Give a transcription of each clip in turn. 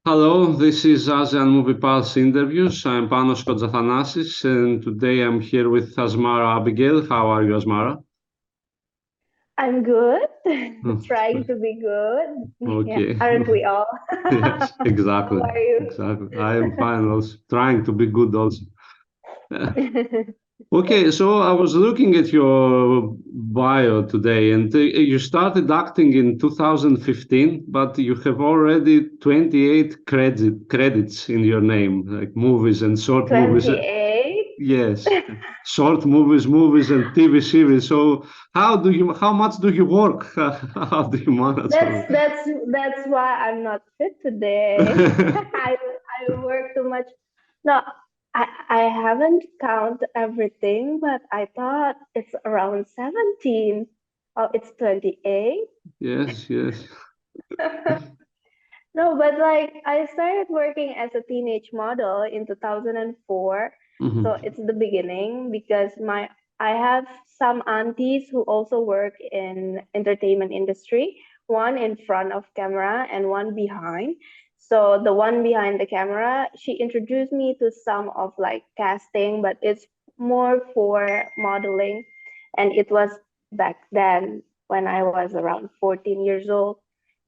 Hello, this is ASEAN Movie Pulse Interviews. I'm Panos Kotzathanasis, and today I'm here with Asmara Abigail. How are you, Asmara? I'm good. Hmm. Trying to be good. Yeah, Okay. aren't we all? Yes, How exactly. are you? Exactly. I am fine also, trying to be good also. Okay, so I was looking at your bio today, and you started acting in 2015, but you have already 28 credits in your name, like movies and short movies. 28? Yes, short movies, and TV series. So how much do you work? How do you manage That's all that's that's why I'm not fit today. I work too much. No, I haven't counted everything, but I thought it's around 17. Oh, it's 28. Yes, yes. No, but like I started working as a teenage model in 2004. So Mhm, it's the beginning because my I have some aunties who also work in entertainment industry, one in front of camera and one behind. So the one behind the camera, she introduced me to some of like casting, but it's more for modeling. And it was back then when I was around 14 years old.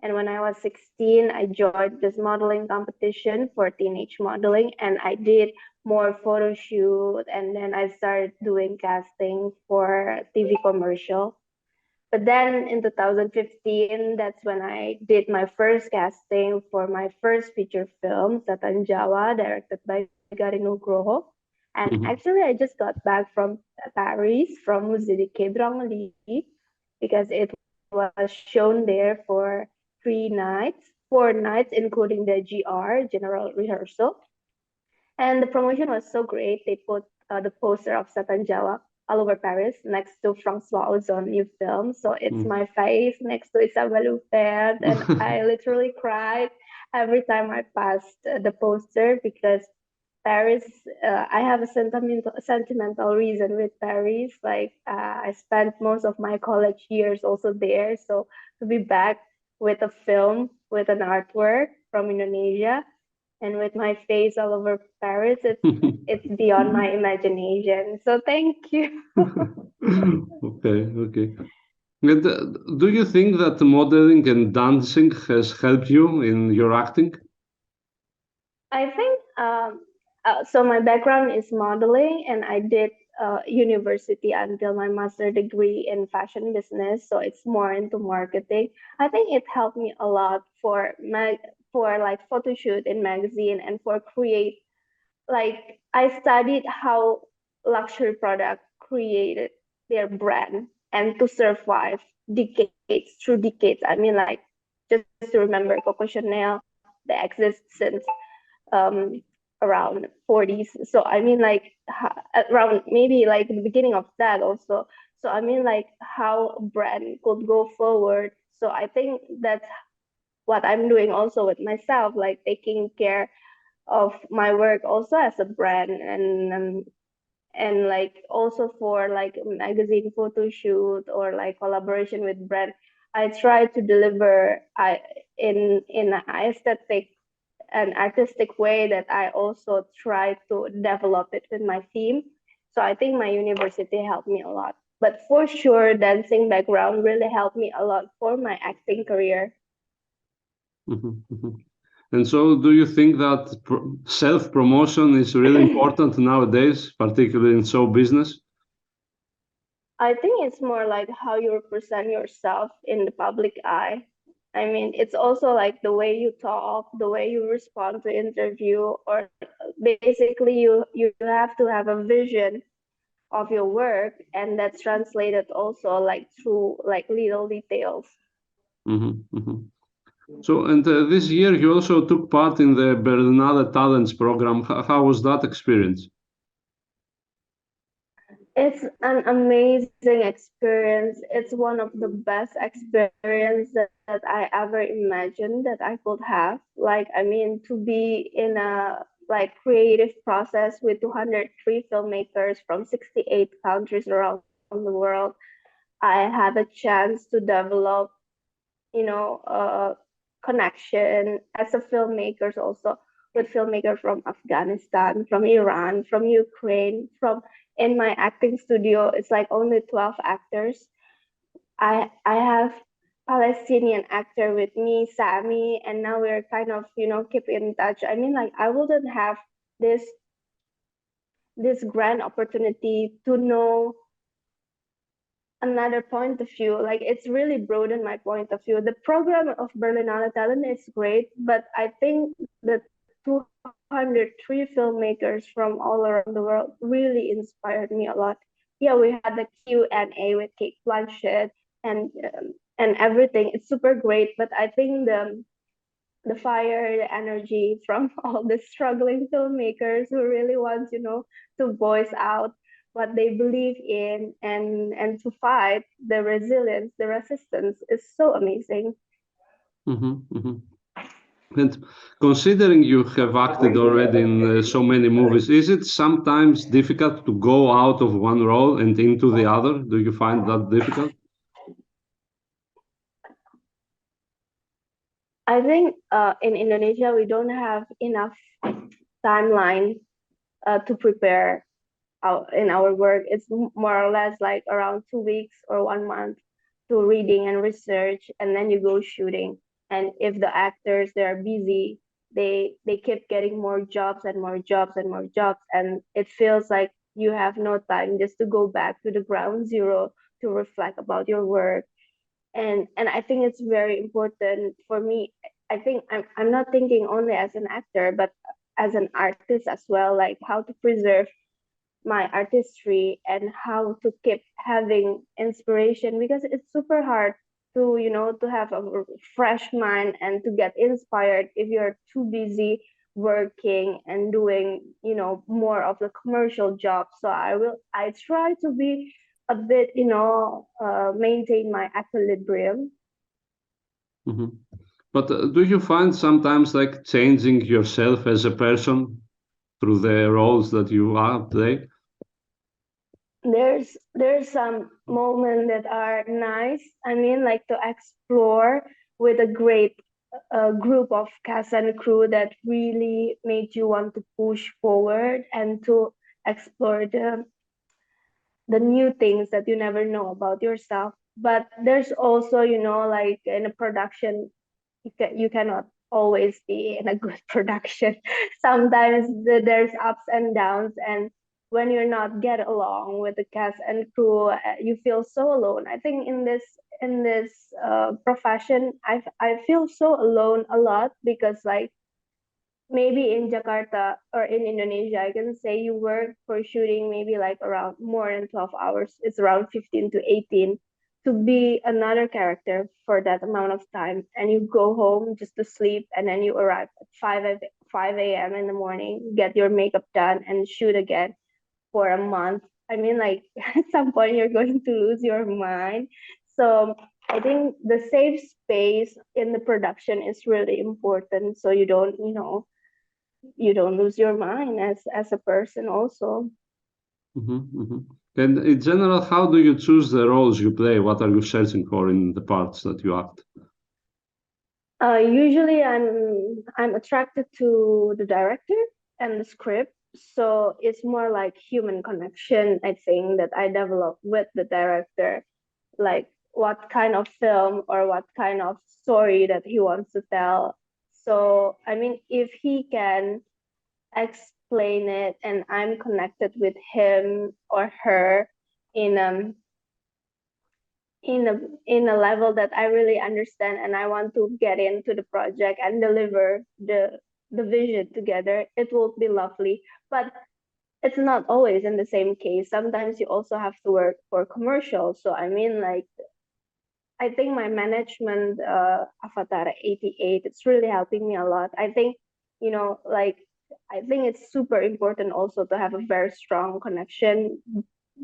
And when I was 16, I joined this modeling competition for teenage modeling, and I did more photo shoot, and then I started doing casting for TV commercial. But then in 2015, that's when I did my first casting for my first feature film, Satan Jawa, directed by Garing Nugroho. And mhm. actually, I just got back from Paris, from Musée Kedrong, because it was shown there for 3 nights, 4 nights, including the GR, general rehearsal. And the promotion was so great. They put the poster of Satan Jawa all over Paris next to Francois Ozon new film. So it's Mm. my face next to Isabelle Huppert. And I literally cried every time I passed the poster because Paris, I have a sentimental reason with Paris. Like I spent most of my college years also there. So to be back with a film, with an artwork from Indonesia, and with my face all over Paris, it's beyond my imagination. So thank you. Okay, okay. And, do you think that modeling and dancing has helped you in your acting? I think so. My background is modeling, and I did university until my master degree in fashion business. So it's more into marketing. I think it helped me a lot for for like photo shoot in magazine and for create. Like I studied how luxury product created their brand and to survive decades through decades. I mean, like just to remember, Coco Chanel, they exist since um, around 40s. So I mean, like around maybe like the beginning of that also. So I mean, like how a brand could go forward. So I think that's what I'm doing also with myself, like taking care of my work also as a brand and like also for like magazine photo shoot or like collaboration with brand. I try to deliver I in an aesthetic an artistic way that I also try to develop it with my team. So I think my university helped me a lot. But for sure, dancing background really helped me a lot for my acting career. Mhm, mhm. And so, do you think that self-promotion is really important nowadays, particularly in show business? I think it's more like how you represent yourself in the public eye. I mean, it's also like the way you talk, the way you respond to interview, or basically you have to have a vision of your work, and that's translated also like through like little details. Mhm, mhm. So, and this year you also took part in the Berlinale Talents program. How was that experience? It's an amazing experience. It's one of the best experience that I ever imagined that I could have. Like, I mean, to be in a like creative process with 203 filmmakers from 68 countries around the world. I had a chance to develop, you know, connection as a filmmakers also with filmmakers from Afghanistan, from Iran, from Ukraine, from in my acting studio, it's like only 12 actors. I have Palestinian actor with me, Sami, and now we're kind of, keep in touch. I mean, like I wouldn't have this this grand opportunity to know another point of view. Like it's really broadened my point of view. The program of Berlinale Talent is great, but I think the 203 filmmakers from all around the world really inspired me a lot. Yeah, we had the Q&A with Kate Blanchett and everything. It's super great, but I think the fire, the energy from all the struggling filmmakers who really want, to voice out what they believe in and to fight the resilience, the resistance is so amazing. And considering you have acted already in so many movies, is it sometimes difficult to go out of one role and into the other? Do you find that difficult? I think in Indonesia we don't have enough timeline to prepare in our work. It's more or less like around 2 weeks or 1 month to reading and research, and then you go shooting. And if the actors they are busy, they keep getting more jobs and more jobs and more jobs, and it feels like you have no time just to go back to the ground zero to reflect about your work. And I think it's very important for me. I think I'm not thinking only as an actor, but as an artist as well, like how to preserve my artistry and how to keep having inspiration, because it's super hard to to have a fresh mind and to get inspired if you're too busy working and doing more of the commercial job. So I try to be a bit maintain my equilibrium. But do you find sometimes like changing yourself as a person through the roles that you are today? There's some moments that are nice. I mean, like to explore with a great group of cast and crew that really made you want to push forward and to explore the new things that you never know about yourself. But there's also, like in a production, you cannot always be in a good production. Sometimes there's ups and downs, and when you're not get along with the cast and crew, you feel so alone. I think in this profession, I feel so alone a lot, because like maybe in Jakarta or in Indonesia, I can say you work for shooting maybe like around more than 12 hours. It's around 15 to 18 to be another character for that amount of time. And you go home just to sleep, and then you arrive at 5 a.m. in the morning, get your makeup done, and shoot again for a month. I mean, like at some point, you're going to lose your mind. So I think the safe space in the production is really important, so you don't lose your mind as a person also. And in general, how do you choose the roles you play? What are you searching for in the parts that you act? Usually I'm attracted to the director and the script, so it's more like human connection, I think, that I develop with the director, like what kind of film or what kind of story that he wants to tell. So I mean, if he can explain it and I'm connected with him or her in in a in a level that I really understand, and I want to get into the project and deliver the vision together, it will be lovely. But it's not always in the same case. Sometimes you also have to work for commercials. So I mean, like I think my management Avatar 88, it's really helping me a lot. I think, like I think it's super important also to have a very strong connection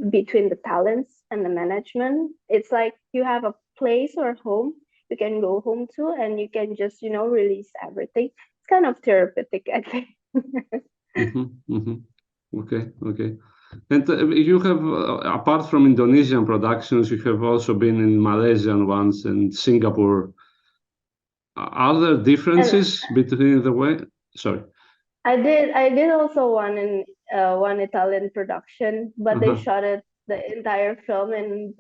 between the talents and the management. It's like you have a place or home you can go home to, and you can just, release everything. It's kind of therapeutic, I think. Okay, okay. And you have, apart from Indonesian productions, you have also been in Malaysian ones and Singapore. Are there differences between the way? Sorry. I did also one Italian production, but they Uh-huh. shot it the entire film in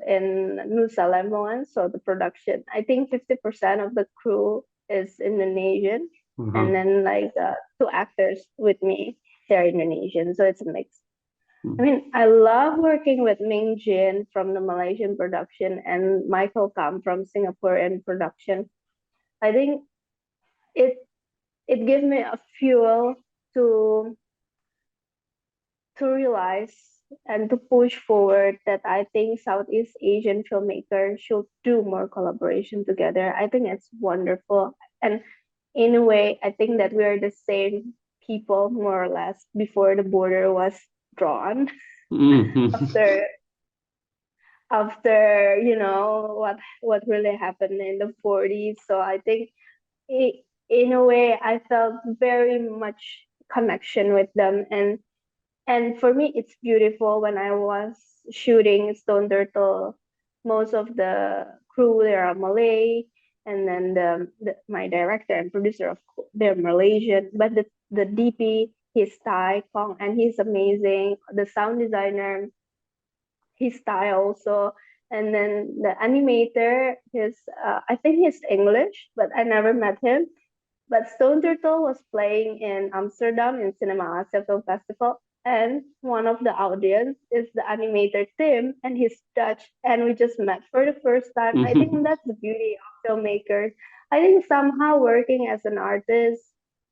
Nusa Lembongan. So the production, I think 50% of the crew is Indonesian, and Uh-huh. then like two actors with me, they're Indonesian. So it's a mix. I mean, I love working with Ming Jin from the Malaysian production and Michael Kam from Singaporean production. I think it it gives me a fuel to realize and to push forward that I think Southeast Asian filmmakers should do more collaboration together. I think it's wonderful. And in a way, I think that we are the same people more or less before the border was drawn Mm-hmm. after what really happened in the 40s. So I think in a way I felt very much connection with them, and for me, it's beautiful when I was shooting Stone Turtle. Most of the crew there are Malay, and then my director and producer of they're Malaysian. But the DP, he's Thai, Kong, and he's amazing. The sound designer, he's Thai also. And then the animator, his I think he's English, but I never met him. But Stone Turtle was playing in Amsterdam in Cinema Asia Film Festival, and one of the audience is the animator Tim, and he's Dutch, and we just met for the first time. I think Mm-hmm. that's the beauty of filmmakers. I think somehow working as an artist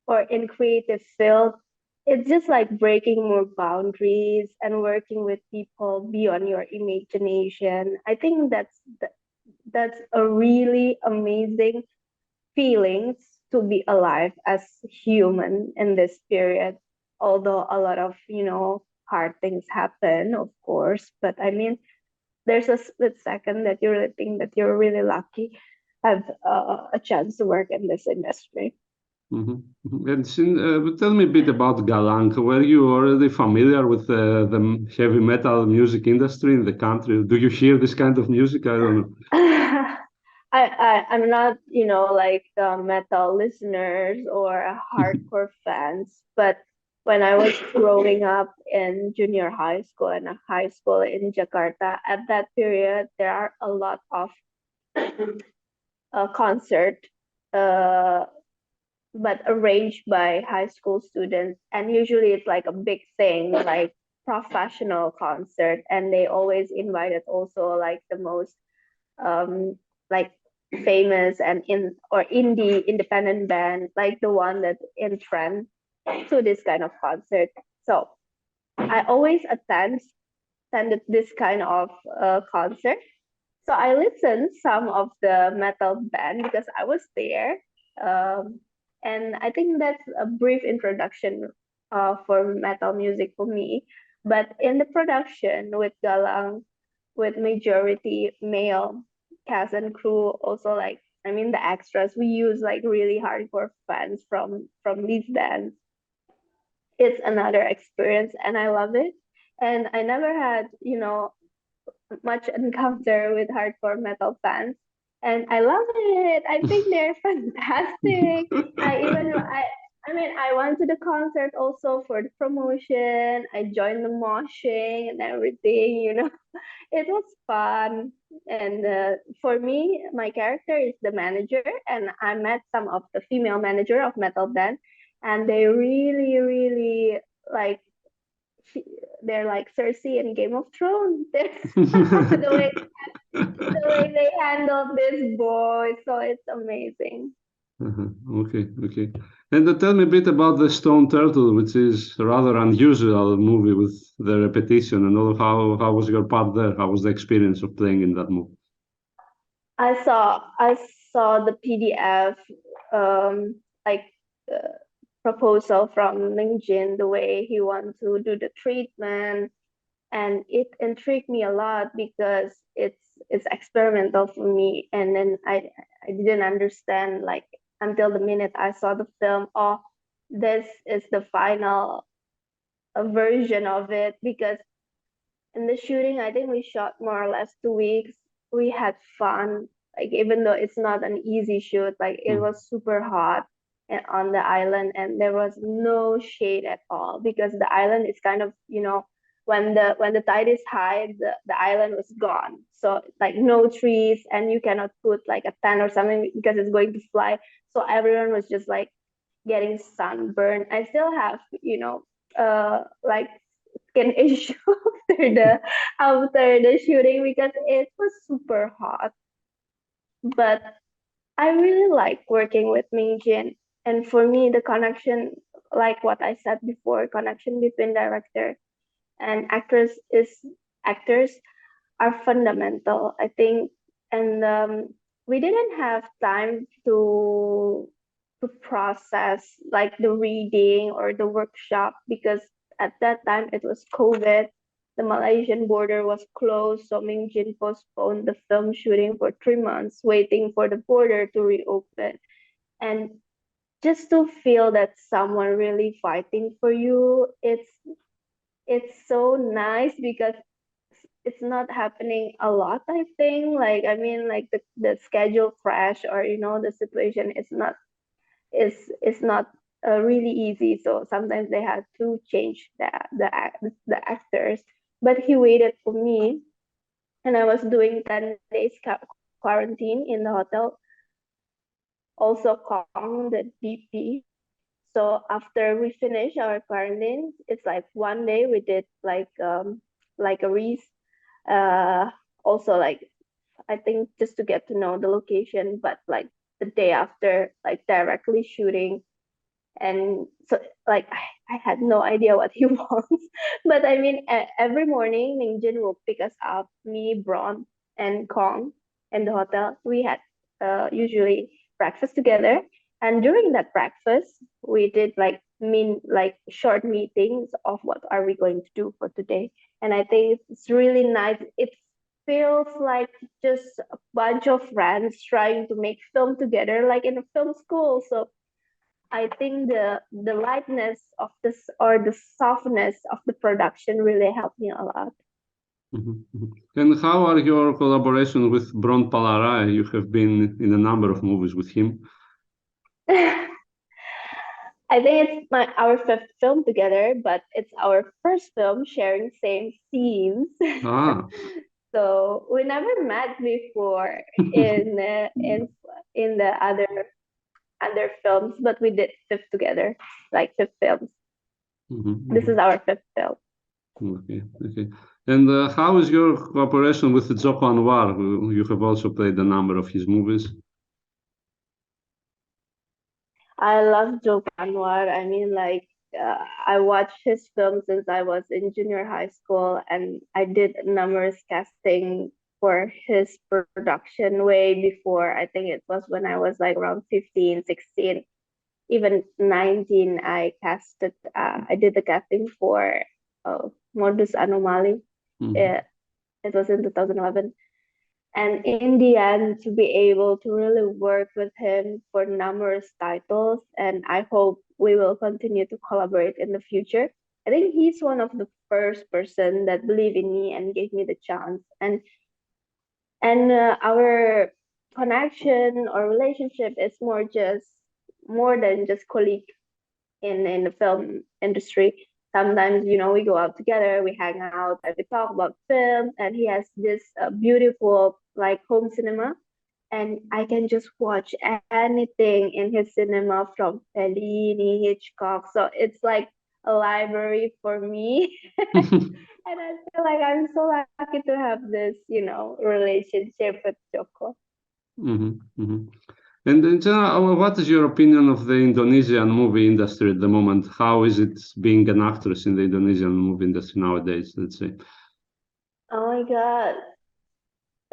or in creative field, it's just like breaking more boundaries and working with people beyond your imagination. I think that's a really amazing feelings to be alive as human in this period, although a lot of hard things happen, of course. But I mean, there's a split second that you really think that you're really lucky have a chance to work in this industry. Mm-hmm. And tell me a bit about Galang. Were you already familiar with the heavy metal music industry in the country? Do you hear this kind of music? I don't know. I'm not, like metal listeners or hardcore fans, but when I was growing up in junior high school and a high school in Jakarta, at that period, there are a lot of concert, uh, but arranged by high school students, and usually it's like a big thing, like professional concert, and they always invited also like the most um, like famous and in or indie independent band, like the one that in trend to this kind of concert. So I always attended this kind of concert. So I listened some of the metal band because I was there, um, and I think that's a brief introduction for metal music for me. But in the production with Galang, with majority male cast and crew, also like I mean the extras, we use like really hardcore fans from these bands. It's another experience, and I love it. And I never had much encounter with hardcore metal fans, and I love it. I think they're fantastic. I mean, I went to the concert also for the promotion. I joined the moshing and everything. It was fun. And for me, my character is the manager, and I met some of the female manager of metal band, and they really, really like she, they're like Cersei in Game of Thrones. the way the way they handled this boy, so it's amazing. Uh-huh. Okay, okay. And tell me a bit about the Stone Turtle, which is a rather unusual movie with the repetition and all. How was your part there? How was the experience of playing in that movie? I saw the PDF, like uh, proposal from Ling Jin, the way he wants to do the treatment, and it intrigued me a lot because it's experimental for me. And then I didn't understand like until the minute I saw the film. Oh, this is the final version of it, because in the shooting, I think we shot more or less 2 weeks. We had fun. Like even though it's not an easy shoot, like it was super hot and on the island, and there was no shade at all because the island is kind of, when the tide is high, the island was gone. So like no trees, and you cannot put like a tent or something because it's going to fly. So everyone was just like getting sunburned. I still have, like skin issue after the shooting because it was super hot. But I really like working with Mingjin. And for me, the connection, like what I said before, connection between director and actors are fundamental, I think. And we didn't have time to process like the reading or the workshop because at that time it was COVID. The Malaysian border was closed, so Mingjin postponed the film shooting for 3 months, waiting for the border to reopen. And just to feel that someone really fighting for you, it's so nice because it's not happening a lot, I think. Like I mean, like the schedule crash, or the situation is not really easy. So sometimes they had to change the actors. But he waited for me, and I was doing 10 days quarantine in the hotel. Also, Kong, the DP. So after we finish our quarantine, it's like one day we did like a race. Also like I think just to get to know the location, but like the day after, like directly shooting. And so like I had no idea what he wants. But I mean, every morning Mingjin will pick us up, me, Bront, and Kong, in the hotel. We had usually breakfast together, and during that breakfast we did like short meetings of what are we going to do for today. And I think it's really nice. It feels like just a bunch of friends trying to make film together, like in a film school. So I think the lightness of this, or the softness of the production, really helped me a lot. And how are your collaboration with Bront Palarae? You have been in a number of movies with him. I think it's our fifth film together, but it's our first film sharing same scenes. Ah. So we never met before in the other films, but we did fifth together, like fifth films. This is our fifth film. Okay, okay. And how is your cooperation with Joko Anwar, who you have also played a number of his movies? I love Joko Anwar. I mean, like, I watched his films since I was in junior high school, and I did numerous casting for his production way before. I think it was when I was like around 15, 16, even 19. I did the casting for Modus Anomaly. It was in 2011. And in the end, to be able to really work with him for numerous titles, and I hope we will continue to collaborate in the future. I think he's one of the first person that believed in me and gave me the chance. And our connection or relationship is more than just colleague in the film industry. Sometimes, we go out together, we hang out, and we talk about films. And he has this beautiful like home cinema, and I can just watch anything in his cinema from Fellini, Hitchcock. So it's like a library for me. And I feel like I'm so lucky to have this, relationship with Joko. And in general, what is your opinion of the Indonesian movie industry at the moment? How is it being an actress in the Indonesian movie industry nowadays, let's say? Oh my God.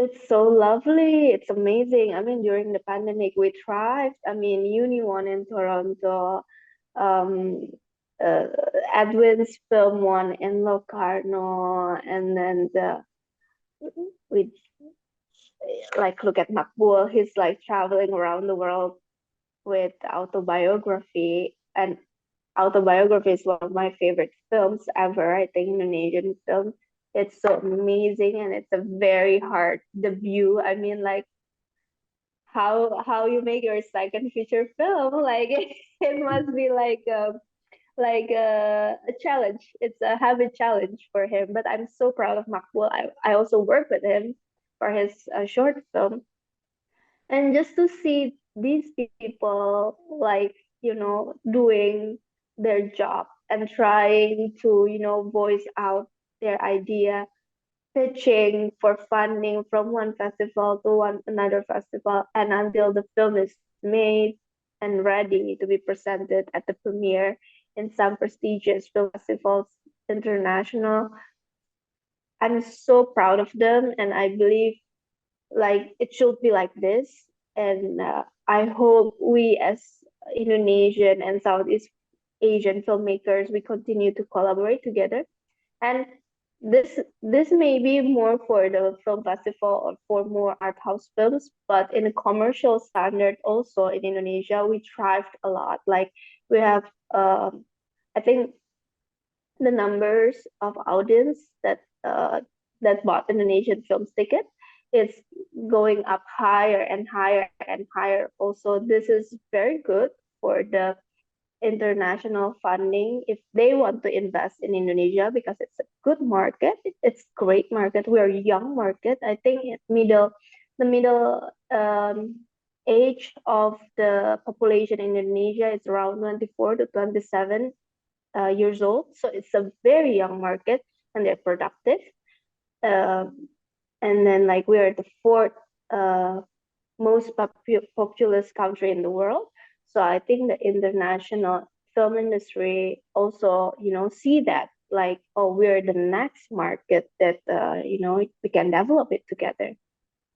It's so lovely. It's amazing. I mean, during the pandemic, we thrived. I mean, Uni won in Toronto. Um, uh, Edwin's film won in Locarno, and then we like look at Makbul. He's like traveling around the world with autobiography, and autobiography is one of my favorite films ever. I think Indonesian film. It's so amazing, and it's a very hard debut. I mean, like how you make your second feature film. Like it must be like a challenge. It's a heavy challenge for him. But I'm so proud of Makbul. I also work with him for his short film, and just to see these people like doing their job and trying to voice out their idea, pitching for funding from one festival to another festival, and until the film is made and ready to be presented at the premiere in some prestigious film festivals international. I'm so proud of them, and I believe like it should be like this. And I hope we as Indonesian and Southeast Asian filmmakers, we continue to collaborate together. And this may be more for the film festival or for more art house films, but in a commercial standard also in Indonesia, we thrived a lot. Like we have, I think the numbers of audience that bought Indonesian films ticket is going up higher and higher and higher. Also, this is very good for the international funding if they want to invest in Indonesia because it's a good market. It's great market. We're a young market. I think the middle age of the population in Indonesia is around 24 to 27 years old. So it's a very young market and they're productive. Um, and then like we're the fourth uh, most populous country in the world. So I think the international film industry also, see that like, oh, we're the next market that, we can develop it together.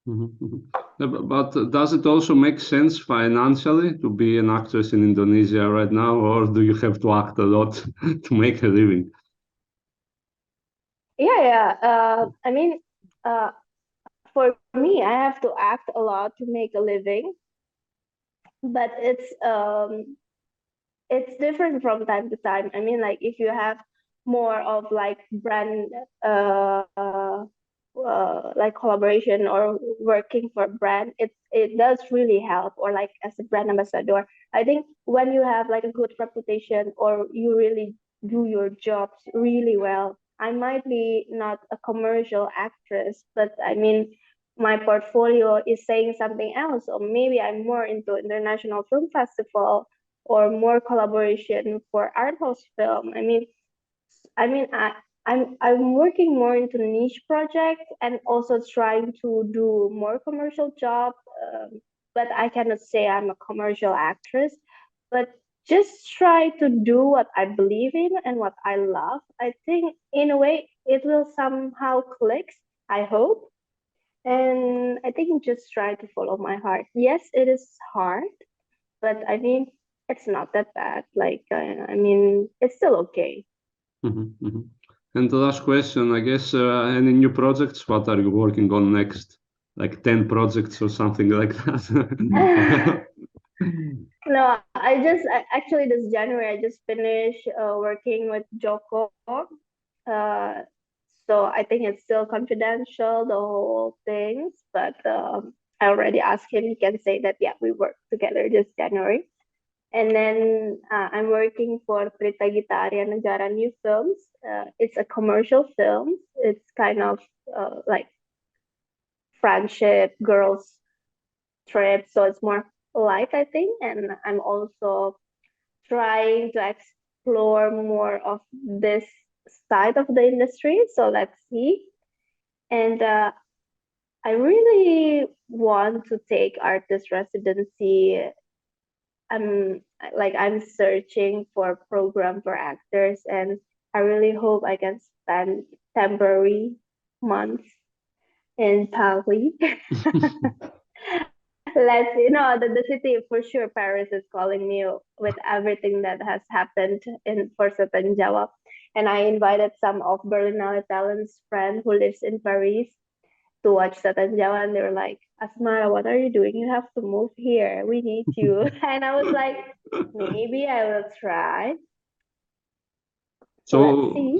But does it also make sense financially to be an actress in Indonesia right now, or do you have to act a lot to make a living? Yeah, yeah. I mean, uh, for me, I have to act a lot to make a living, but it's different from time to time. I mean, like if you have more of like brand like collaboration or working for brand, it does really help. Or like as a brand ambassador, I think when you have like a good reputation or you really do your jobs really well, I might be not a commercial actress, but I mean my portfolio is saying something else, or maybe I'm more into international film festival or more collaboration for art house film. I mean, I'm working more into niche projects and also trying to do more commercial job. But I cannot say I'm a commercial actress. But just try to do what I believe in and what I love. I think in a way it will somehow click. I hope. And I think just try to follow my heart. Yes, it is hard, but I mean, it's not that bad. Like, I mean, it's still okay. And the last question, I guess, any new projects? What are you working on next? Like 10 projects or something like that? No, actually this January I just finished working with Joko. Uh, so I think it's still confidential, the whole things, but I already asked him. He can say that yeah, we worked together this January. And then I'm working for Prita Gita Arya Negara New Films. It's a commercial film. It's kind of like friendship, girls trip. So it's more light, I think. And I'm also trying to explore more of this side of the industry. So let's see. And I really want to take artist residency. I'm I'm searching for program for actors, and I really hope I can spend temporary months in Paris. Let's the city for sure. Paris is calling me with everything that has happened in for certain Java, and I invited some of Berlinale Talents friend who lives in Paris to watch Satan Jawa, and they were like, Asmara, what are you doing? You have to move here. We need you. And I was like, maybe I will try. Let's So, see.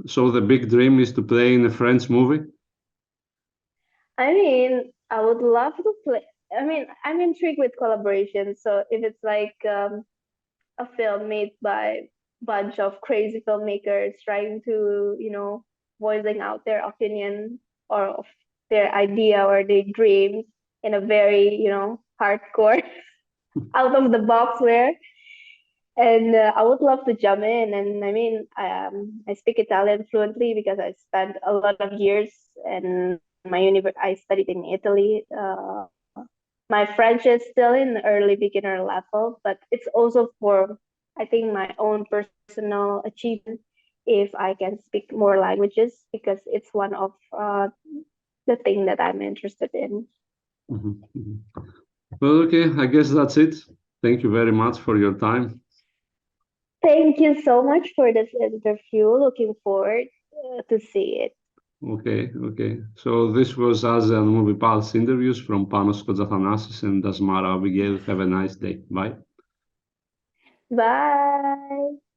so the big dream is to play in a French movie? I mean, I would love to play. I mean, I'm intrigued with collaborations. So if it's like a film made by bunch of crazy filmmakers trying to, voicing out their opinion or of their idea or their dreams in a very, hardcore, out of the box way. And I would love to jump in. And I mean, I speak Italian fluently because I spent a lot of years and I studied in Italy. My French is still in the early beginner level, but it's also for, I think, my own personal achievement if I can speak more languages because it's one of the thing that I'm interested in. Mhm, mhm. Well, okay, I guess that's it. Thank you very much for your time. Thank you so much for this interview. Looking forward to see it. Okay, okay. So this was As and Movie Pulse interviews from Panos Kotzathanasis and Asmara Abigail. Have a nice day. Bye. Bye.